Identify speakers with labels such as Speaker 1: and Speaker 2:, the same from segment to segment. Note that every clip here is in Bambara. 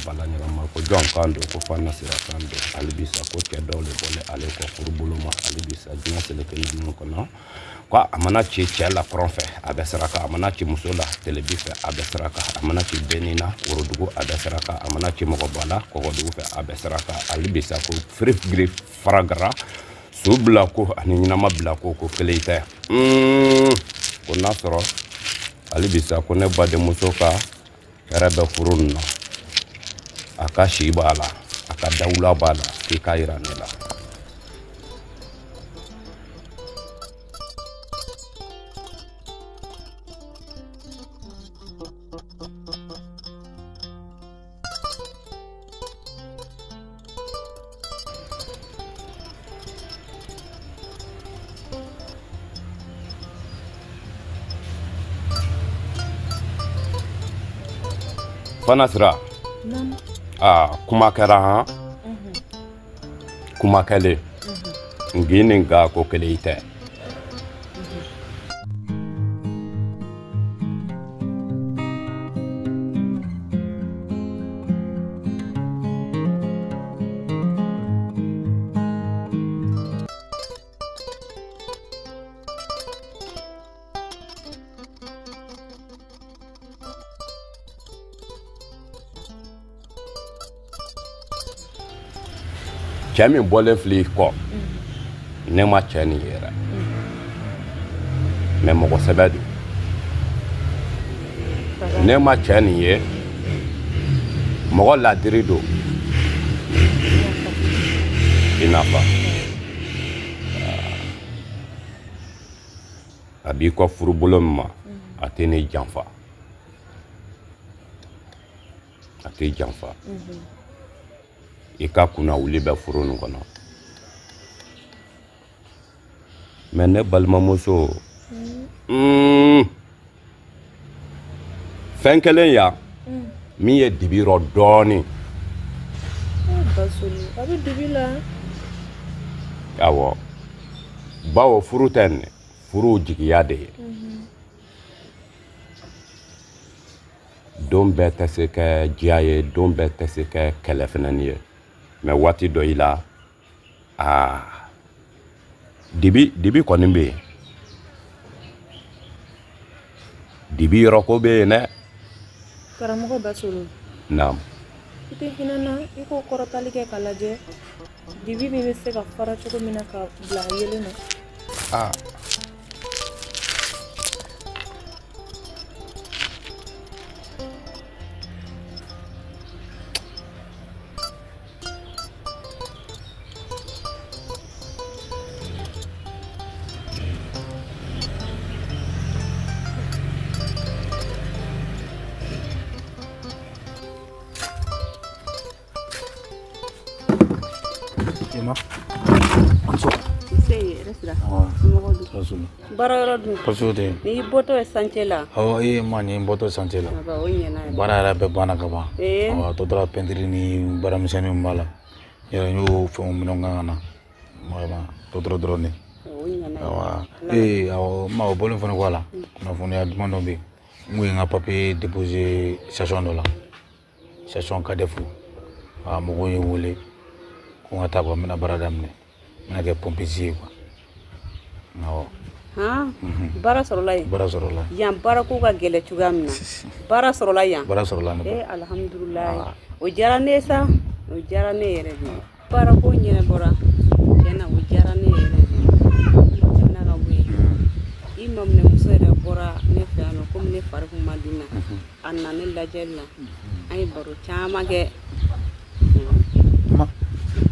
Speaker 1: bala ɲagama ko jɔn kan don ko Fana Sira kan don hali bi sa ko cɛ dɔw le bɔlen ale kɔ furubolo ma hali bi sa diɲɛ seleke ninnu kɔnɔ ko a mana ci cɛ la kɔrɔn fɛ a bɛ saraka a mana ci muso la telebi fɛ a bɛ saraka a mana ci bɛnni na worodugu a bɛ saraka a mana ci mɔgɔba la kɔgɔdugu fɛ a bɛ saraka hali bi sa ko firifiri faragara su bila ko ani ɲinama bila ko kelen tɛ ko n'a sɔrɔ hali bi sa ko ne badenmuso ka hɛrɛ bɛ furu nin na a ka si b'a la a ka dawula b'a la k'i k'a yira ne la Fana Sira kuma kɛra han kuma kɛlen ngi ni nga ko kelen tɛ cɛ min bɔlen filɛ kɔ ne ma cɛ nin yɛrɛ mais mɔgɔ sɛbɛ don ne ma cɛ nin ye mɔgɔ ladiri don i n'a fɔ a b'i kɔ furubolo min ma a tɛ ne janfa a tɛ janfa i ka kunna wuli bɛ furu nin kɔnɔ mais ne balimamuso fɛn kelen ya min ye dibi rɔ dɔɔni
Speaker 2: a bɛ dibi la
Speaker 1: awɔ bawo furu tɛ nin furu jigiya de ye don bɛɛ tɛ se kɛ diya ye don bɛɛ tɛ se kɛ kɛlɛ fɛnɛni ye mais waati dɔ i la dibi kɔni bɛ yen dibi yɔrɔ ko bɛ yen dɛ
Speaker 2: karamɔgɔ Basolo
Speaker 1: naam
Speaker 2: i tɛ hinɛ na i k'o kɔrɔtali kɛ k'a lajɛ dibi min bɛ se ka fara cogo min na ka bila yelen na
Speaker 3: Bara dun pasode ni boto santé la mani boto santé la bara ara be bana ka ba to dra pendri ni bara misani mbala ya yo fo mo ngana ma to drone ma bolo fo wala na fo ya demande be ngui nga papier déposer station dola station ka defu mo go yewole ko ngata ko mina bara damne mina ke pompier quoi
Speaker 2: bara sɔrɔla yan bara ko ka gɛlɛ cogoya min na bara sɔrɔla yan alhamdulilayi o diyara ne sa o diyara ne yɛrɛ de bara ko ɲɛnabɔra tiɲɛna o diyara ne yɛrɛ de jamana ka bɔ yen i maminɛmuso yɛrɛ bɔra ne fɛ yan nɔ komi ne fari kun ma di na a nana ne lajɛli la an ye baro caman kɛ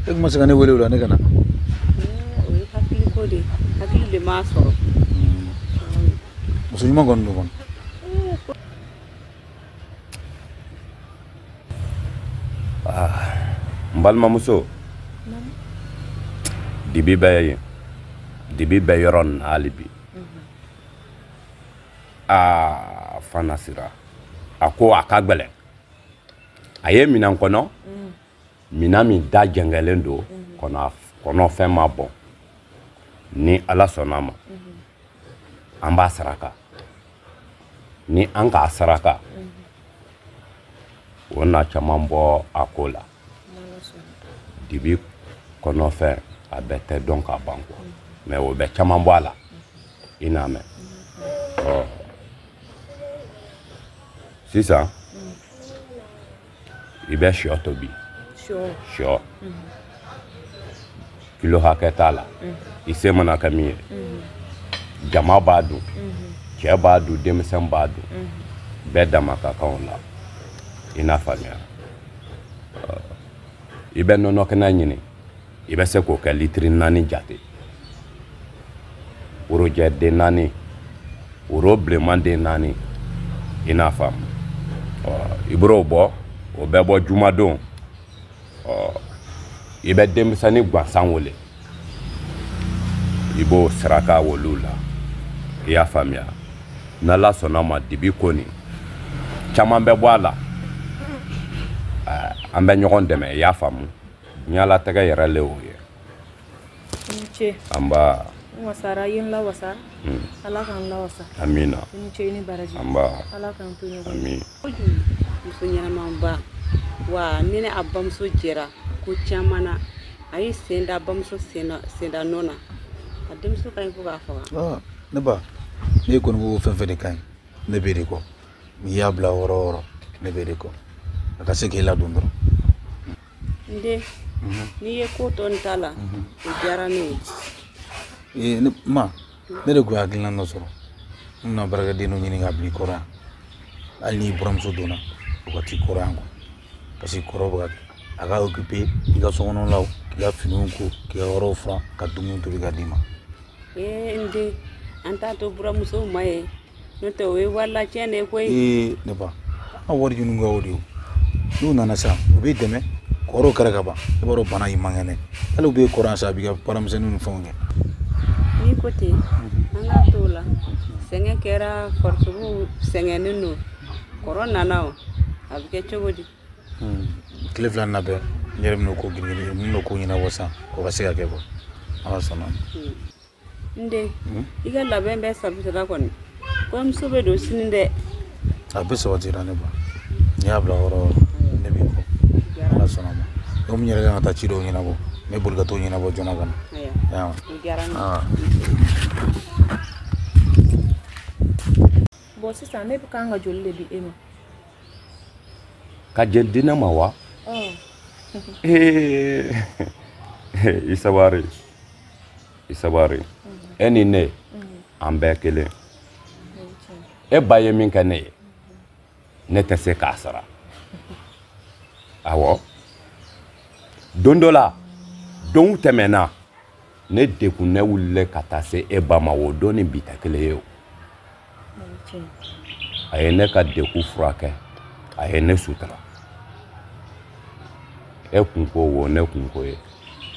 Speaker 3: e kuma se ka ne wele o la ne ka na
Speaker 2: o ye hakili ko de hakili de m'a sɔrɔ
Speaker 3: muso ɲuman kɔni don kɔni
Speaker 1: n balimamuso dibi bɛ yɔrɔ nin na hali bi Fana Sira a ko a ka gɛlɛn a ye minan kɔnɔ minan min da jɛngɛlen don kɔnɔ fɛn ma bɔn ni Ala sɔnna ma an b'a saraka ni an k'a saraka o na caman bɔ a ko la dibi kɔnɔfɛn a bɛɛ tɛ dɔn ka ban quoi mais o bɛ caman bɔ a la i n'a mɛn sisan i bɛ sɔ tobi sɔ kilo hakɛ t'a la i se mana kɛ min ye jama b'a dun cɛ b'a dun denmisɛn b'a dun bɛɛ dama ka kan o la i n'a faamuya i bɛ nɔnɔ kɛnɛ ɲini i bɛ se k'o kɛ litiri 4 jate worojɛ den 4 woro bilenman den 4 i n'a faamu i b'o bɔ o bɛ bɔ jumadon i bɛ denmisɛnnin gansan wele i b'o saraka wolu la i y'a faamuya n'Ala sɔnna ma dibi ko nin caman bɛ bɔ a la an bɛ ɲɔgɔn dɛmɛ i y'a faamu ni Ala tɛgɛ yɛrɛ le o ye an b'a
Speaker 4: wasara yin la wasa Ala kan la wasa
Speaker 1: amina
Speaker 4: ni ce ni baraji
Speaker 1: an b'a
Speaker 4: Ala kan to ɲɔgɔn
Speaker 1: amin
Speaker 2: muso ɲɛnaman ba wa ni ne a bamuso jɛra ko caman na a y'i sen da bamuso senda nɔ na a denmuso ka ɲi fo k'a faga
Speaker 3: ne ba ne kɔni ko fɛn fɛn de ka ɲi ne bɛ de kɔ n'i y'a bila wɔɔrɔ wɔɔrɔ ne bɛ de kɔ a ka se k'i ladon dɔrɔn
Speaker 2: n den n'i ye ko tɔ n ta la o diyara ne ye
Speaker 3: ne ma ne de ko hakilina dɔ sɔrɔ n bɛna baarakɛden dɔ ɲini ka bila i kɔrɔ yan hali n'i buramuso donna o ka t'i kɔrɔ yan quoi parce que kɔrɔ bɛ ka a ka occuper i ka sokɔnɔlaw k'i ka finiw ko k'i ka yɔrɔw furan ka dumuni tobi ka d'i ma
Speaker 2: n den an t'a to buramusow ma ye n'o tɛ o ye warilacɛn de ye koyi
Speaker 3: ne ba an ka wari ɲini kɛ o de ye n'u nana sisan u b'i dɛmɛ kɔrɔw kɛra ka ban i b'a dɔn bana y'i man kɛnɛ hali u b'e kɔrɔ yan sisan a b'i ka baaramisɛnninw ni fɛnw kɛ
Speaker 2: n'i ko ten an ka t'o la sɛgɛn kɛra farisogo sɛgɛnnen don kɔrɔ nana o a bɛ kɛ cogo di
Speaker 3: tile fila na bɛɛ n yɛrɛ bɛn'o ko girin n bɛn'o ko ɲɛnabɔ sisan o ka se ka kɛ quoi Ala sɔnna
Speaker 2: n den i ka labɛn bɛɛ sabutira kɔni kɔɲɔmuso bɛ don sini dɛ
Speaker 3: a bɛɛ sabatira ne ba n'i y'a bila yɔrɔ ne b'i kɔ Ala sɔnna ma komi n yɛrɛ kan ka taa ci dɔw ɲɛnabɔ n bɛ boli ka t'o ɲɛnabɔ joona ka na
Speaker 4: bon sisan ne bɛ kan ka joli de di e ma
Speaker 1: ka jeli di ne ma wa i sabari e ni ne an bɛɛ kelen e ba ye min kɛ ne ye ne tɛ se k'a sara awɔ don dɔ la donw tɛmɛna ne dekun ne wulile ka taa se e ba ma o don ni bi tɛ kelen ye o a ye ne ka dekun furakɛ a ye ne sutura e kun ko wo ne kun ko ye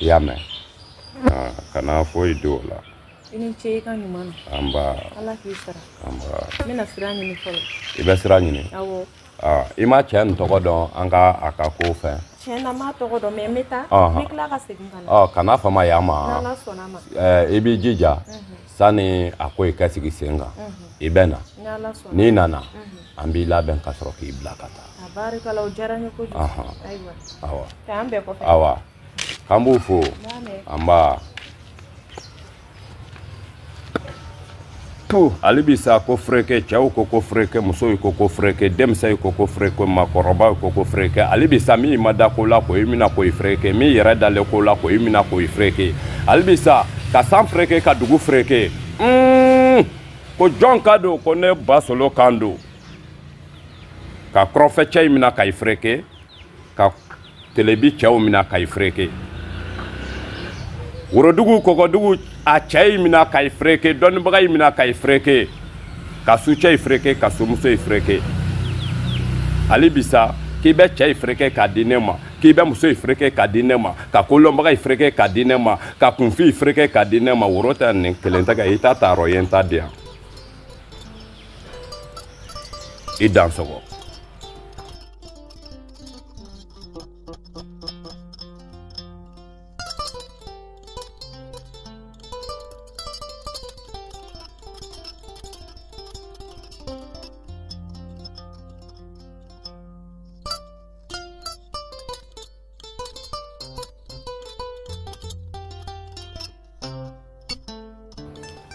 Speaker 1: i y'a mɛn kana foyi don o la
Speaker 4: i ni ce i ka ɲuman na
Speaker 1: an b'a
Speaker 4: Ala k'i sara
Speaker 1: an b'a
Speaker 4: n bɛna sira ɲini fɔlɔ
Speaker 1: i bɛ sira ɲini
Speaker 4: awɔ
Speaker 1: i ma cɛ nin tɔgɔ dɔn an ka a ka ko fɛ
Speaker 4: tiɲɛ na n m'a tɔgɔ dɔn mais n bɛ taa n bɛ tila ka segin ka na
Speaker 1: kana fama yan ma
Speaker 4: n'Ala sɔnna ma
Speaker 1: i b'i jija sani a ko i ka sigi sen kan i bɛ na
Speaker 4: n'Ala sɔnna
Speaker 1: n'i nana an b'i labɛn ka sɔrɔ k'i bila ka taa
Speaker 4: a barikala o diyara n ye kojugu ayiwa
Speaker 1: awɔ
Speaker 4: k'an bɛɛ kɔfɛ
Speaker 1: awa k'an b'u fo an b'a to hali bi sa ko fureke cɛw ko fureke musow ko fureke denmisɛnw ko fureke makɔrɔbaw ko fureke hali bi sa min ma da ko la ko i mina ko i fureke min yɛrɛ dalen ko la ko i mina ko i fureke hali bi sa ka san fureke ka dugu fureke ko jɔn ka don ko ne basolo kan don ka kɔrɔfɛ cɛ in mina ka i fureke ka telebi cɛw mina ka i fureke worodugu kɔgɔdugu a cɛ in mina ka i fureke dɔnnibaga in mina ka i fureke ka su cɛ i fureke ka sumuso i fureke hali bi sa k'i bɛ cɛ i fureke k'a di ne ma k'i bɛ muso i fureke k'a di ne ma ka kolonbaga i fureke k'a di ne ma ka kunfin i fureke k'a di ne ma woro tɛ nin kelen tɛ kɛ i t'a ta yɔrɔ ye n t'a di yan i dansɔgɔ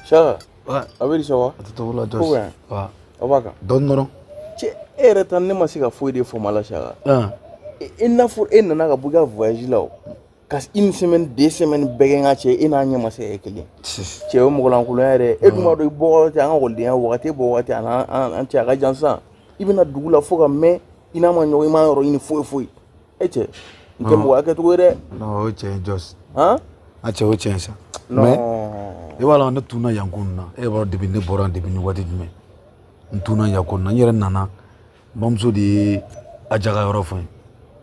Speaker 5: Sha.
Speaker 3: Ouais.
Speaker 5: Abeli sawa.
Speaker 3: Atatola dos.
Speaker 5: Ouais. Abaka.
Speaker 3: Don non.
Speaker 5: Che era tan ne masika foi de formala sha. Ina for ina na ga buga voyage law. Kas une semaine 2 semaines begenga che ina nya mase ekeli. Che o mogolan kulo yare e duma do bo ta an golden wakati bo wakati an cha ga jansa. Ibina dugula foga me ina ma nyoy ma ro ini foi. Eche. Nkemo wa ka to re.
Speaker 3: No, che just.
Speaker 5: Ache
Speaker 3: o che sa. No. E wala na tuna yankuna. E ba de binde boran de binde wati me. Ntuna yakuna yere nana. Mamso di ajaga yoro fun.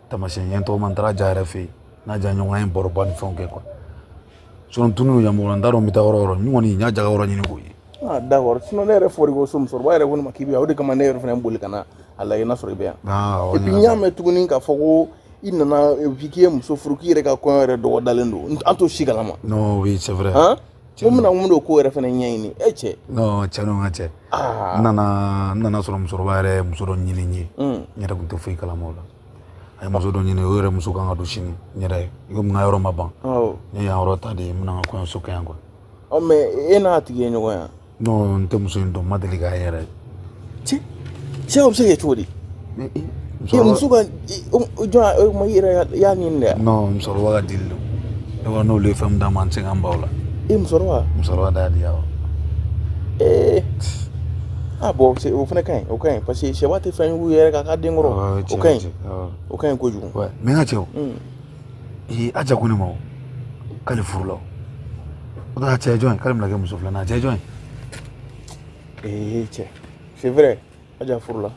Speaker 3: Tamashen yento mantara jare fe. Na janyo ngayen borban fonke quoi. Son tunu yamulan daro mitaworo nyoni nya jaga woro nyini ko yi.
Speaker 5: D'accord. Sinon ne re fori go sum sor ba re woni makibi awde kama ne re fana mbuli kana alla ina sor be. Et puis nyame tuguni ka fogo inana vikie muso furuki re ka ko re do dalendo. Anto shigalama.
Speaker 3: No, oui, c'est vrai.
Speaker 5: Mumna mundo ko re fana nyini eche.
Speaker 3: No, chano ngache. Nana soro musoro bare musoro nyini nyi. Nyera kunte fui kala mola. Ay musoro nyini ore musuka ngadu shini. Nyera yo ngayoro maban. Nya ya oro tadi muna ko soka yango.
Speaker 5: Me ena atige nyogo ya.
Speaker 3: No, nte muso ndo madeli ga yere.
Speaker 5: Chi. Chi obsege chodi. Musuka jo ma yira ya nyinde.
Speaker 3: No, musoro waga dillo. E wa no le fam da man singa mbawla. Musoro da diawo. Bon, c'est au fond OK parce que chez wate fan wu yere ka dengoro. OK ko ju. Ouais, mais ngacho. Aja kuni mo. Kale furlo. Oda cha join, kale mlage musofla na cha join.
Speaker 5: Che. C'est vrai. Aja furla.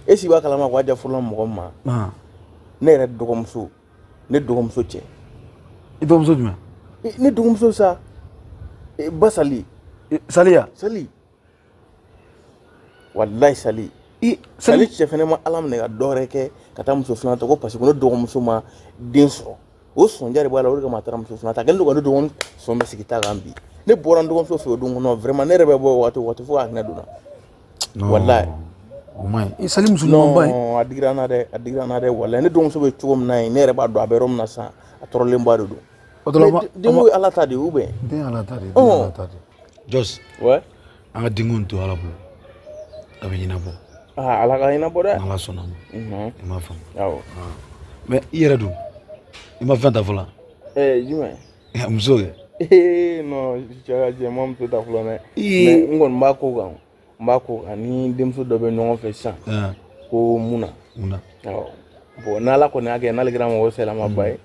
Speaker 5: Et si wa kala ma ko aja furla mo ma. Ne re dogomso. Ne dogomso che.
Speaker 3: Dogomso duma.
Speaker 5: Ne dogomso sa. Basali.
Speaker 3: Salia.
Speaker 5: Sali. Wallahi sali. Sali chef ne ma alam ne ga dore ke kata muso fana to ko parce que no dogomso ma denso. O son jare bala o ga matara muso fana ta gelo go dogon so me sikita gambi. Ne boran dogomso fe odun no vraiment ne rebe bo wato fo akna duna. Wallahi.
Speaker 3: O mai. Sali muso no bay.
Speaker 5: No adigrana de wallahi ne dogomso be chugom nay ne reba do aberom na sa atorole mbado do. Dingo ala tadi ube.
Speaker 3: Dingo ala tadi. Just.
Speaker 5: Ouais.
Speaker 3: Anga dingo to ala bo. Abi nyina bo.
Speaker 5: Ala ka ina bo da.
Speaker 3: Ala sona. Ma fam.
Speaker 5: Yawo.
Speaker 3: Mais yera do. Ima venta vola.
Speaker 5: Juma.
Speaker 3: Ya mzoge.
Speaker 5: No, je mom to ta vola ne. Mais ngon mbako ani demso do be no fe san. Ko muna. Yawo. Bon nala ko na ke nala gram o sela ma bay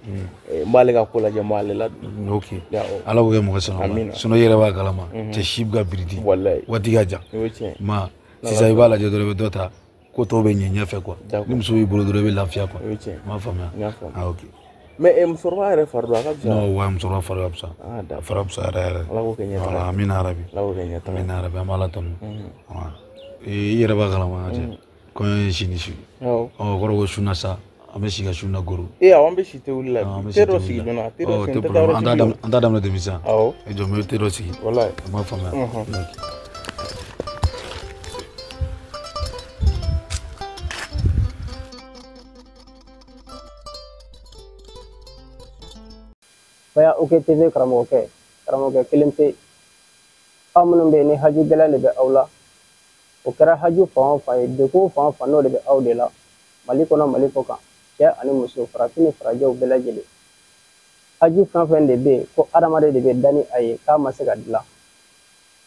Speaker 5: mbale ka ko la je mbale la
Speaker 3: OK ala wo mo sono yere ba kalama te shibga biridi
Speaker 5: wallahi
Speaker 3: wadiga ja ma si ça va la je doit dota ko to be nyenya fe quoi ni muso yi bolo doit be lafia quoi ma fama OK
Speaker 5: mais msorwa re fardo ka bisa
Speaker 3: no wa msorwa fardo absa farabsa ara
Speaker 5: ala ko kenya
Speaker 3: ta amin arabi
Speaker 5: ala ko kenya ta
Speaker 3: amin arabi amala ton yere ba kalama ko shini shi goro go shuna sa amesi ga shuna goro
Speaker 5: awambe shite ulla tero si dona tero sen tero
Speaker 3: anda dam na demisa e jo me tero si
Speaker 5: wallahi
Speaker 3: ma fama
Speaker 6: baya OK TV karamo ke kelimpe amunu be ni haju gela le be awla o kara haju fa de ko fa no le be awdela maliko na maliko kan ya ani muso farafini farajaw bela jele haju fan de be ko adamade de be dani ay ka masega dila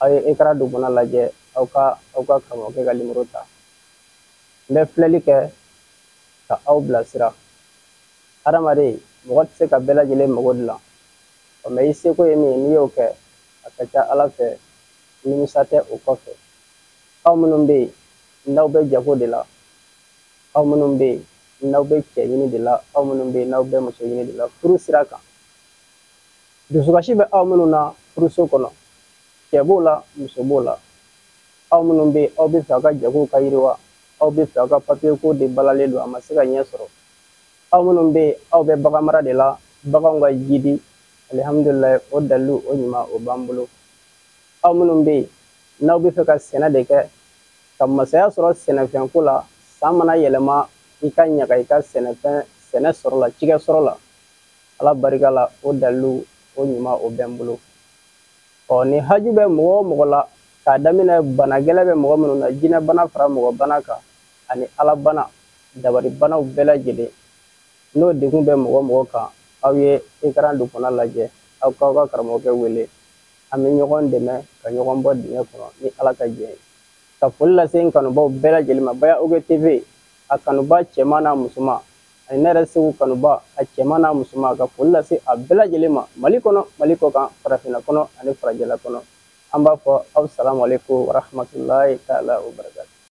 Speaker 6: ay ekara duguna laje auka karamo ke galimrota le fleli ke ta awbla sira adamade mo se ka bela jele mogodla o me ise ko yemi ni yo ke akacha ala fe ni misate o kofe amunum be ndaw be jago de la amunum be ndaw be cheyini de la amunum be ndaw be musoyini de la furu siraka dusugashi be amununa furu sokono kebola musobola amunum be obi faga jago kayirwa obi faga papier ko de balale do amasega nyesoro amunum be obe bagamara de la baganga jidi alhamdulillah o dalu o nyima o bambulo amunum be naw be feka sena de ke kam masaya soro sena fen kula samana yelema ikanya ka ika sena soro la chiga soro la ala barika la o dalu o nyima o bambulo ni haju bɛ mɔgɔ o mɔgɔ la k'a daminɛ bana gɛlɛn bɛ mɔgɔ minnu na jinɛ bana fara mɔgɔ bana kan ani ala bana dabari banaw bɛɛ lajɛlen n'o degun bɛ mɔgɔ mɔgɔ kan aw ye écran dɔ fana lajɛ aw k'aw ka karamɔgɔkɛ wele an bɛ ɲɔgɔn dɛmɛ ka ɲɔgɔn bɔ dingɛ kɔnɔ ni ala ka jɛ ye ka foli lase n kanubaw bɛɛ lajɛlen ma Baya OG TV a kanuba cɛman n'a musoman ani ne yɛrɛ Segu kanuba a cɛman n'a musoman ka foli lase a bɛɛ lajɛlen ma Mali kɔnɔ Mali kɔ kan farafinna kɔnɔ ani farajɛla kɔnɔ an b'a fɔ aw salamu aleykum wa rahmatulahi taala wa barakatu